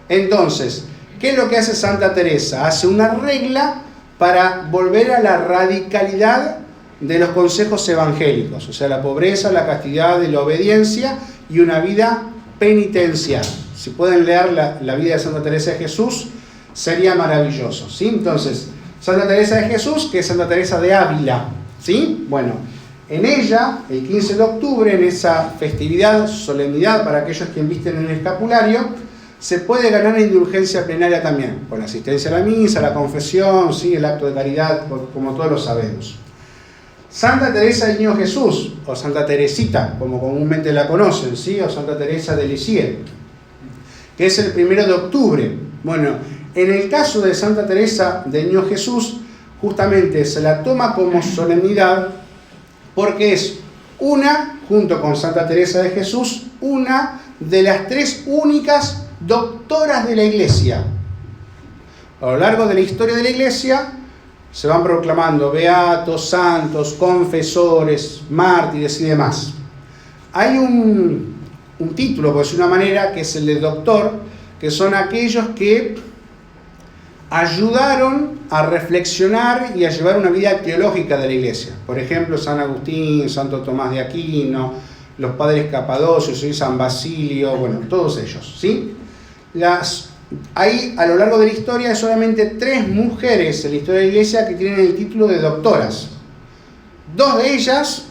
Entonces, ¿qué es lo que hace Santa Teresa? Hace una regla para volver a la radicalidad de los consejos evangélicos, o sea, la pobreza, la castidad y la obediencia, y una vida penitencial. Si pueden leer la vida de Santa Teresa de Jesús, sería maravilloso, ¿sí? Entonces, Santa Teresa de Jesús, que es Santa Teresa de Ávila, ¿sí? Bueno, En ella, el 15 de octubre, en esa festividad, solemnidad para aquellos que invisten en el escapulario, se puede ganar una indulgencia plenaria también, con la asistencia a la misa, la confesión, ¿sí? El acto de caridad, como todos lo sabemos. Santa Teresa del Niño Jesús, o Santa Teresita, como comúnmente la conocen, ¿sí? O Santa Teresa de Lisieux, que es el 1 de octubre. Bueno, en el caso de Santa Teresa del Niño Jesús, justamente se la toma como solemnidad porque es una, junto con Santa Teresa de Jesús, una de las 3 únicas doctoras de la Iglesia. A lo largo de la historia de la Iglesia se van proclamando beatos, santos, confesores, mártires y demás. Hay un título, por decirlo de una manera, que es el de doctor, que son aquellos que ayudaron a reflexionar y a llevar una vida teológica de la Iglesia. Por ejemplo, San Agustín, Santo Tomás de Aquino, los padres Capadocios, San Basilio, bueno, todos ellos, ¿sí? Hay a lo largo de la historia hay solamente 3 mujeres en la historia de la Iglesia que tienen el título de doctoras. 2 de ellas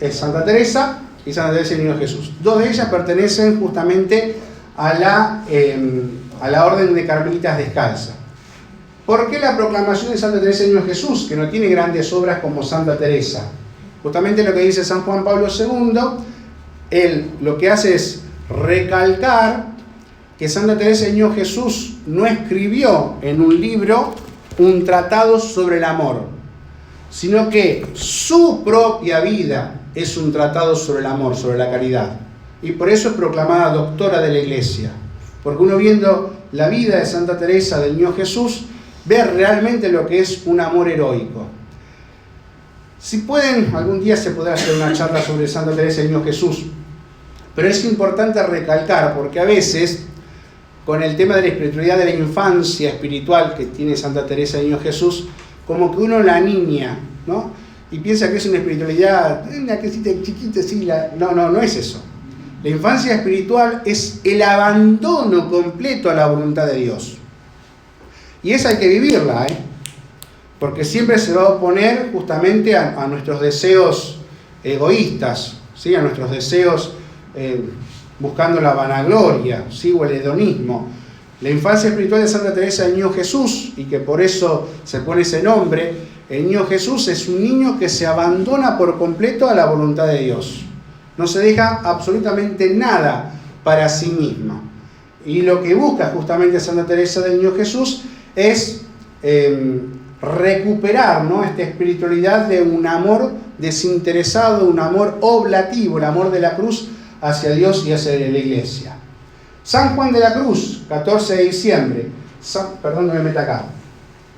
es Santa Teresa y Santa Teresa del Niño Jesús. 2 de ellas pertenecen justamente a la Orden de Carmelitas Descalza. ¿Por qué la proclamación de Santa Teresa del Niño Jesús, que no tiene grandes obras como Santa Teresa? Justamente lo que dice San Juan Pablo II, él lo que hace es recalcar que Santa Teresa del Niño Jesús no escribió en un libro un tratado sobre el amor, sino que su propia vida es un tratado sobre el amor, sobre la caridad. Y por eso es proclamada doctora de la Iglesia. Porque uno viendo la vida de Santa Teresa del Niño Jesús, ve realmente lo que es un amor heroico. Si pueden, algún día se podrá hacer una charla sobre Santa Teresa del Niño Jesús. Pero es importante recalcar, porque a veces, con el tema de la espiritualidad de la infancia espiritual que tiene Santa Teresa del Niño Jesús, como que uno la niña, ¿no? Y piensa que es una espiritualidad, una quesita chiquita, sí, no es eso. La infancia espiritual es el abandono completo a la voluntad de Dios. Y esa hay que vivirla, porque siempre se va a oponer justamente a nuestros deseos egoístas, ¿sí? A nuestros deseos buscando la vanagloria, ¿sí? O el hedonismo. La infancia espiritual de Santa Teresa del Niño Jesús, y que por eso se pone ese nombre, el Niño Jesús es un niño que se abandona por completo a la voluntad de Dios. No se deja absolutamente nada para sí misma. Y lo que busca justamente Santa Teresa del Niño Jesús es recuperar, ¿no? Esta espiritualidad de un amor desinteresado, un amor oblativo, el amor de la cruz hacia Dios y hacia la Iglesia. San Juan de la Cruz, 14 de diciembre. Perdón, no me meta acá.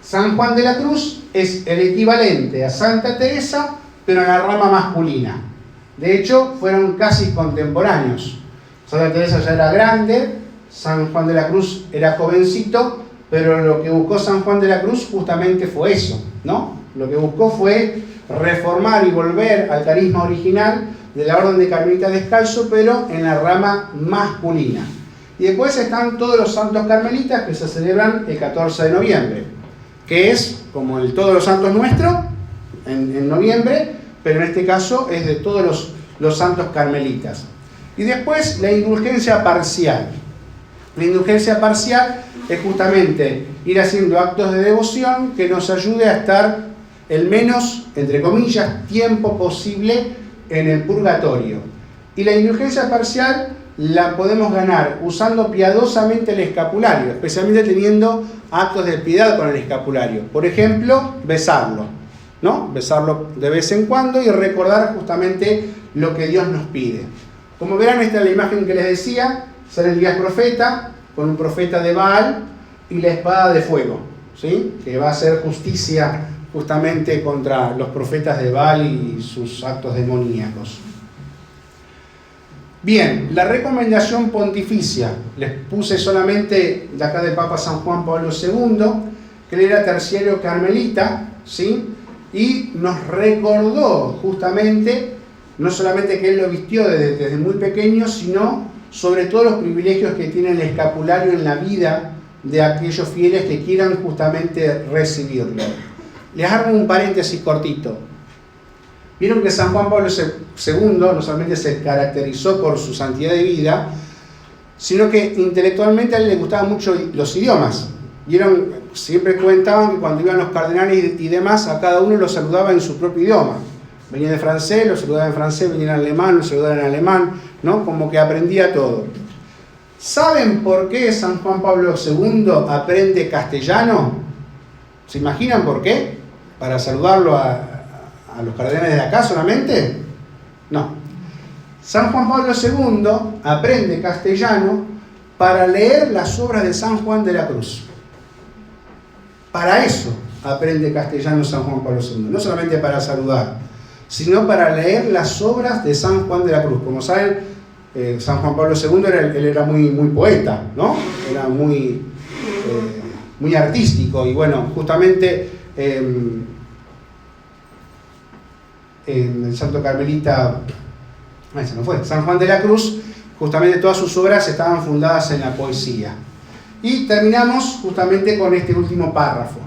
San Juan de la Cruz es el equivalente a Santa Teresa, pero en la rama masculina. De hecho, fueron casi contemporáneos. Santa Teresa ya era grande, San Juan de la Cruz era jovencito, pero lo que buscó San Juan de la Cruz justamente fue eso, ¿no? Lo que buscó fue reformar y volver al carisma original de la Orden de Carmelitas Descalzo, pero en la rama masculina. Y después están todos los santos carmelitas que se celebran el 14 de noviembre, que es como el Todos los Santos nuestro, en noviembre, pero en este caso es de todos los santos carmelitas. Y después la indulgencia parcial. La indulgencia parcial es justamente ir haciendo actos de devoción que nos ayude a estar el menos, entre comillas, tiempo posible en el purgatorio. Y la indulgencia parcial la podemos ganar usando piadosamente el escapulario, especialmente teniendo actos de piedad con el escapulario. Por ejemplo, besarlo, ¿no? Besarlo de vez en cuando y recordar justamente lo que Dios nos pide. Como verán, esta es la imagen que les decía, San Elías profeta, con un profeta de Baal y la espada de fuego, ¿sí? Que va a hacer justicia justamente contra los profetas de Baal y sus actos demoníacos. Bien, la recomendación pontificia, les puse solamente de acá del Papa San Juan Pablo II, que él era terciario carmelita, ¿sí? Y nos recordó justamente, no solamente que él lo vistió desde muy pequeño, sino sobre todo los privilegios que tiene el escapulario en la vida de aquellos fieles que quieran justamente recibirlo. Les hago un paréntesis cortito. Vieron que San Juan Pablo II no solamente se caracterizó por su santidad de vida, sino que intelectualmente a él le gustaban mucho los idiomas. Vieron, siempre comentaban que cuando iban los cardenales y demás, a cada uno lo saludaba en su propio idioma. Venía de francés, lo saludaba en francés, venía en alemán, lo saludaba en alemán, ¿no? Como que aprendía todo. ¿Saben por qué San Juan Pablo II aprende castellano? ¿Se imaginan por qué? ¿Para saludarlo a los cardenales de acá solamente? No. San Juan Pablo II aprende castellano para leer las obras de San Juan de la Cruz. Para eso aprende castellano San Juan Pablo II. No solamente para saludar, sino para leer las obras de San Juan de la Cruz. Como saben, San Juan Pablo II él era muy poeta, ¿no? Era muy artístico. Y bueno, justamente el santo carmelita, se no fue, San Juan de la Cruz, justamente todas sus obras estaban fundadas en la poesía. Y terminamos justamente con este último párrafo.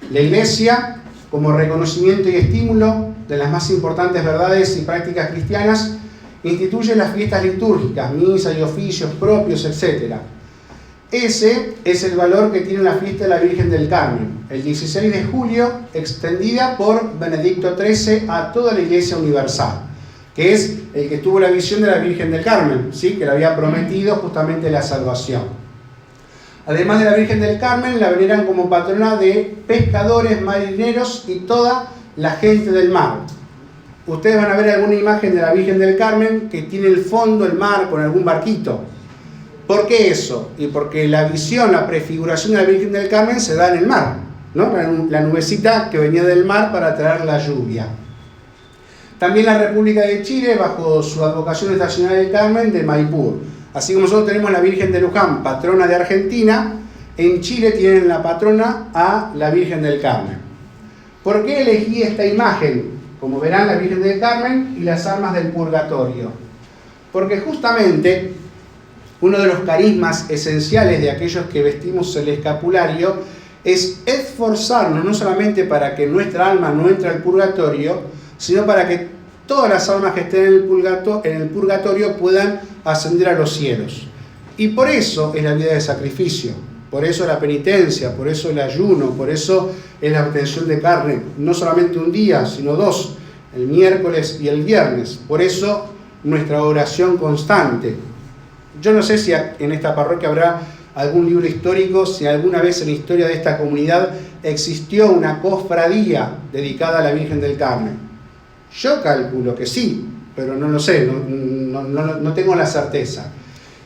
La Iglesia, como reconocimiento y estímulo de las más importantes verdades y prácticas cristianas, instituye las fiestas litúrgicas, misas y oficios propios, etc. Ese es el valor que tiene la fiesta de la Virgen del Carmen, el 16 de julio, extendida por Benedicto XIII a toda la Iglesia Universal, que es el que tuvo la visión de la Virgen del Carmen, ¿sí? Que le había prometido justamente la salvación. Además de la Virgen del Carmen, la veneran como patrona de pescadores, marineros y toda la gente del mar. Ustedes van a ver alguna imagen de la Virgen del Carmen que tiene el fondo, el mar, con algún barquito. ¿Por qué eso? Y porque la visión, la prefiguración de la Virgen del Carmen se da en el mar, ¿no? La nubecita que venía del mar para traer la lluvia. También la República de Chile, bajo su advocación estacional del Carmen de Maipú. Así como nosotros tenemos la Virgen de Luján, patrona de Argentina, en Chile tienen la patrona a la Virgen del Carmen. ¿Por qué elegí esta imagen? Como verán, la Virgen del Carmen y las almas del purgatorio. Porque justamente uno de los carismas esenciales de aquellos que vestimos el escapulario es esforzarnos no solamente para que nuestra alma no entre al purgatorio, sino para que todas las almas que estén en el purgatorio puedan ascender a los cielos. Y por eso es la vida de sacrificio, por eso la penitencia, por eso el ayuno, por eso es la abstención de carne, no solamente un día, sino dos, el miércoles y el viernes. Por eso nuestra oración constante. Yo no sé si en esta parroquia habrá algún libro histórico, si alguna vez en la historia de esta comunidad existió una cofradía dedicada a la Virgen del Carmen. Yo calculo que sí, pero no lo sé, no tengo la certeza.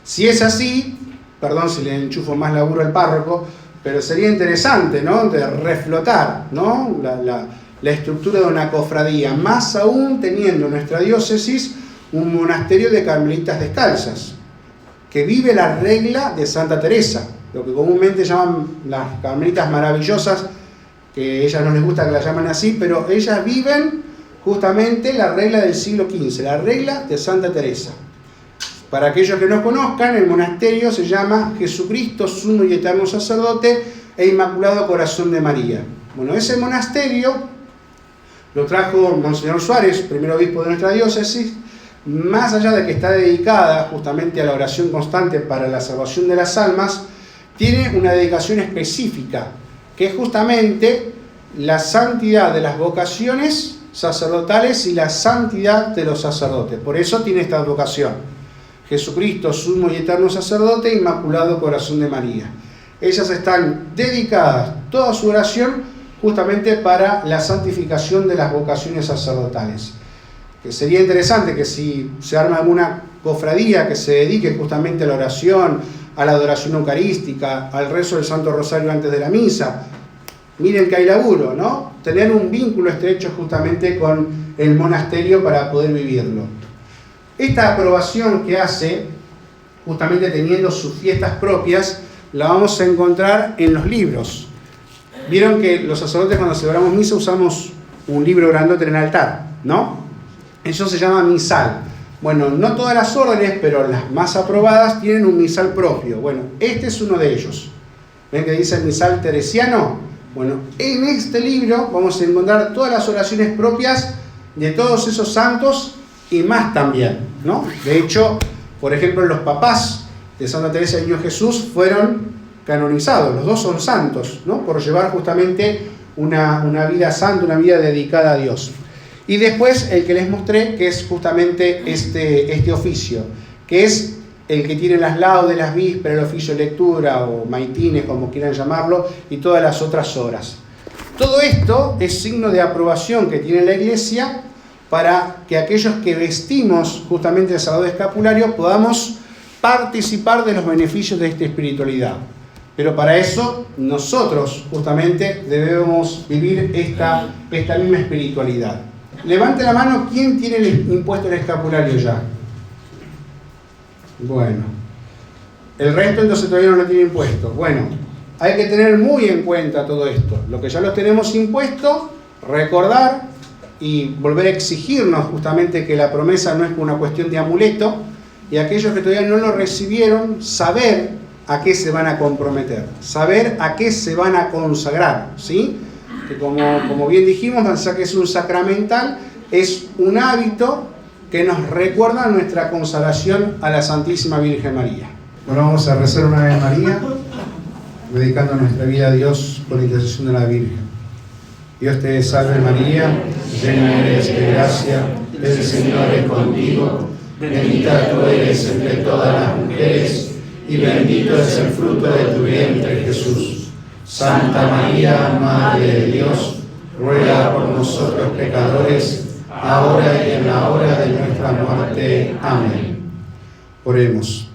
Si es así, perdón si le enchufo más laburo al párroco, pero sería interesante, ¿no?, de reflotar, ¿no?, la estructura de una cofradía, más aún teniendo en nuestra diócesis un monasterio de carmelitas descalzas, que vive la regla de Santa Teresa, lo que comúnmente llaman las carmelitas maravillosas, que a ellas no les gusta que las llamen así, pero ellas viven justamente la regla del siglo XV, la regla de Santa Teresa. Para aquellos que no conozcan, el monasterio se llama Jesucristo, Sumo y Eterno Sacerdote e Inmaculado Corazón de María. Bueno, ese monasterio lo trajo Monseñor Suárez, primer obispo de nuestra diócesis. Más allá de que está dedicada justamente a la oración constante para la salvación de las almas, tiene una dedicación específica, que es justamente la santidad de las vocaciones sacerdotales y la santidad de los sacerdotes. Por eso tiene esta vocación: Jesucristo, Sumo y Eterno Sacerdote, Inmaculado Corazón de María. Ellas están dedicadas, toda su oración, justamente para la santificación de las vocaciones sacerdotales. Que sería interesante que si se arma alguna cofradía que se dedique justamente a la oración, a la adoración eucarística, al rezo del Santo Rosario antes de la misa. Miren que hay laburo, ¿no? Tener un vínculo estrecho justamente con el monasterio para poder vivirlo. Esta aprobación que hace, justamente teniendo sus fiestas propias, la vamos a encontrar en los libros. Vieron que los sacerdotes cuando celebramos misa usamos un libro grandote en el altar, ¿no? Eso se llama misal. Bueno, no todas las órdenes, pero las más aprobadas tienen un misal propio. Bueno, este es uno de ellos. ¿Ven que dice el misal teresiano? Bueno, en este libro vamos a encontrar todas las oraciones propias de todos esos santos y más también, ¿no? De hecho, por ejemplo, los papás de Santa Teresa del Niño Jesús fueron canonizados, los dos son santos, ¿no? Por llevar justamente una vida santa, una vida dedicada a Dios. Y después el que les mostré, que es justamente este oficio, que es el que tiene las laudes, las vísperas, el oficio de lectura o maitines, como quieran llamarlo, y todas las otras horas. Todo esto es signo de aprobación que tiene la Iglesia para que aquellos que vestimos justamente el sagrado escapulario podamos participar de los beneficios de esta espiritualidad. Pero para eso nosotros justamente debemos vivir esta misma espiritualidad. Levante la mano, ¿quién tiene el impuesto del escapulario ya? Bueno, el resto entonces todavía no lo tiene impuesto. Bueno, hay que tener muy en cuenta todo esto. Lo que ya los tenemos impuesto, recordar y volver a exigirnos justamente que la promesa no es una cuestión de amuleto, y aquellos que todavía no lo recibieron, saber a qué se van a comprometer, saber a qué se van a consagrar, ¿sí? Que como bien dijimos, pensar que es un sacramental, es un hábito que nos recuerda nuestra consagración a la Santísima Virgen María. Bueno, vamos a rezar una Ave María, dedicando nuestra vida a Dios por intercesión de la Virgen. Dios te salve María, llena eres de gracia, el Señor es contigo, bendita tú eres entre todas las mujeres, y bendito es el fruto de tu vientre, Jesús. Santa María, Madre de Dios, ruega por nosotros pecadores, ahora y en la hora de nuestra muerte. Amén. Oremos.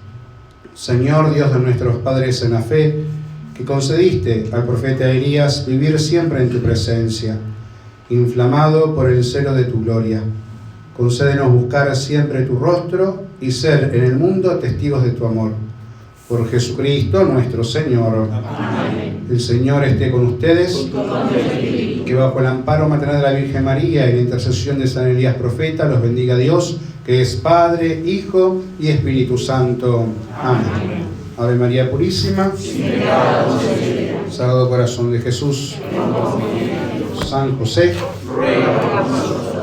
Señor Dios de nuestros padres en la fe, que concediste al profeta Elías vivir siempre en tu presencia, inflamado por el celo de tu gloria, concédenos buscar siempre tu rostro y ser en el mundo testigos de tu amor. Por Jesucristo nuestro Señor. Amén. El Señor esté con ustedes, que bajo el amparo maternal de la Virgen María y la intercesión de San Elías profeta los bendiga Dios, que es Padre, Hijo y Espíritu Santo. Amén. Ave María Purísima, Sagrado Corazón de Jesús, San José, ruega por nosotros.